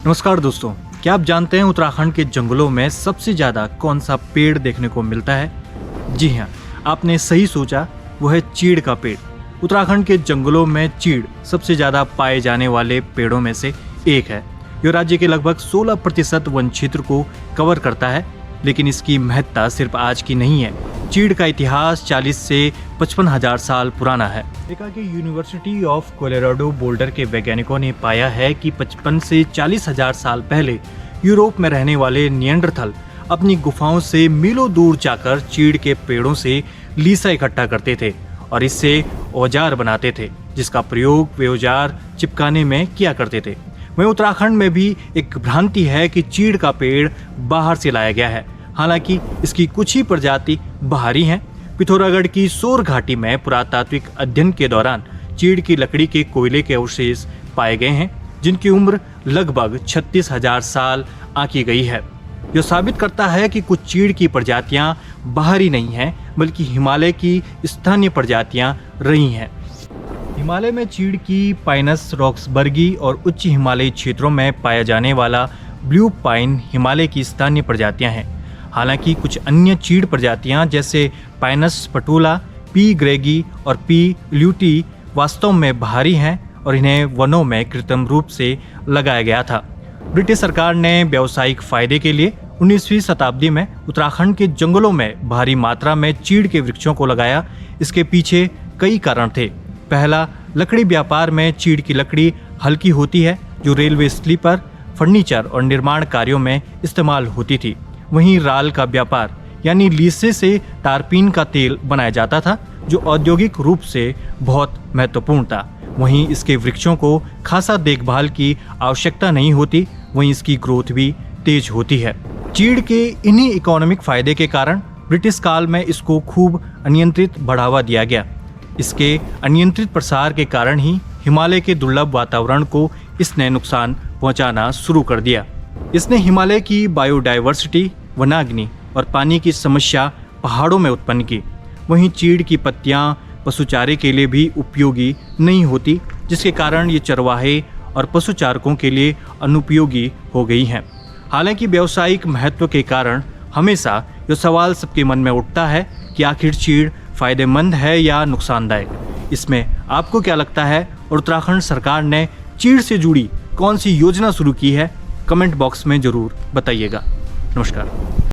नमस्कार दोस्तों, क्या आप जानते हैं उत्तराखंड के जंगलों में सबसे ज़्यादा कौन सा पेड़ देखने को मिलता है? जी हाँ, आपने सही सोचा, वो है चीड़ का पेड़। उत्तराखंड के जंगलों में चीड़ सबसे ज़्यादा पाए जाने वाले पेड़ों में से एक है। यह राज्य के लगभग 16% वन क्षेत्र को कवर करता है, लेकिन इसकी महत्ता सिर्फ आज की नहीं है। चीड़ का इतिहास 40 से 55 हजार साल पुराना है। अमेरिका के यूनिवर्सिटी ऑफ कोलोराडो बोल्डर के वैज्ञानिकों ने पाया है कि 55 से 40 हजार साल पहले यूरोप में रहने वाले निएंडरथल अपनी गुफाओं से मीलों दूर जाकर चीड़ के पेड़ों से लीसा इकट्ठा करते थे और इससे औजार बनाते थे, जिसका प्रयोग वे औजार चिपकाने में किया करते थे। वहीं उत्तराखंड में भी एक भ्रांति है कि चीड़ का पेड़ बाहर से लाया गया है। हालांकि इसकी कुछ ही प्रजाति बाहरी हैं। पिथौरागढ़ की सोर घाटी में पुरातात्विक अध्ययन के दौरान चीड़ की लकड़ी के कोयले के अवशेष पाए गए हैं, जिनकी उम्र लगभग 36,000 साल आंकी गई है। यह साबित करता है कि कुछ चीड़ की प्रजातियां बाहरी नहीं हैं, बल्कि हिमालय की स्थानीय प्रजातियां रही हैं। हिमालय में चीड़ की पाइनस रॉक्सबर्गी और उच्च हिमालयी क्षेत्रों में पाया जाने वाला ब्लू पाइन हिमालय की स्थानीय प्रजातियां हैं। हालांकि कुछ अन्य चीड़ प्रजातियां जैसे पाइनस पटोला, पी ग्रेगी और पी ल्यूटी वास्तव में बाहरी हैं और इन्हें वनों में कृत्रिम रूप से लगाया गया था। ब्रिटिश सरकार ने व्यावसायिक फायदे के लिए 19वीं शताब्दी में उत्तराखंड के जंगलों में भारी मात्रा में चीड़ के वृक्षों को लगाया। इसके पीछे कई कारण थे। पहला, लकड़ी व्यापार में चीड़ की लकड़ी हल्की होती है, जो रेलवे स्लीपर, फर्नीचर और निर्माण कार्यों में इस्तेमाल होती थी। वहीं राल का व्यापार यानी लीसे से टारपीन का तेल बनाया जाता था, जो औद्योगिक रूप से बहुत महत्वपूर्ण था। वहीं इसके वृक्षों को खासा देखभाल की आवश्यकता नहीं होती, वहीं इसकी ग्रोथ भी तेज होती है। चीड़ के इन्हीं इकोनॉमिक फायदे के कारण ब्रिटिश काल में इसको खूब अनियंत्रित बढ़ावा दिया गया। इसके अनियंत्रित प्रसार के कारण ही हिमालय के दुर्लभ वातावरण को इसने नुकसान पहुंचाना शुरू कर दिया। इसने हिमालय की बायोडायवर्सिटी, वनाग्नि और पानी की समस्या पहाड़ों में उत्पन्न की। वहीं चीड़ की पत्तियां पशुचारे के लिए भी उपयोगी नहीं होती, जिसके कारण ये चरवाहे और पशुचारकों के लिए अनुपयोगी हो गई हैं। हालांकि व्यावसायिक महत्व के कारण हमेशा यह सवाल सबके मन में उठता है कि आखिर चीड़ फायदेमंद है या नुकसानदायक। इसमें आपको क्या लगता है और उत्तराखंड सरकार ने चीड़ से जुड़ी कौन सी योजना शुरू की है? कमेंट बॉक्स में ज़रूर बताइएगा। नमस्कार।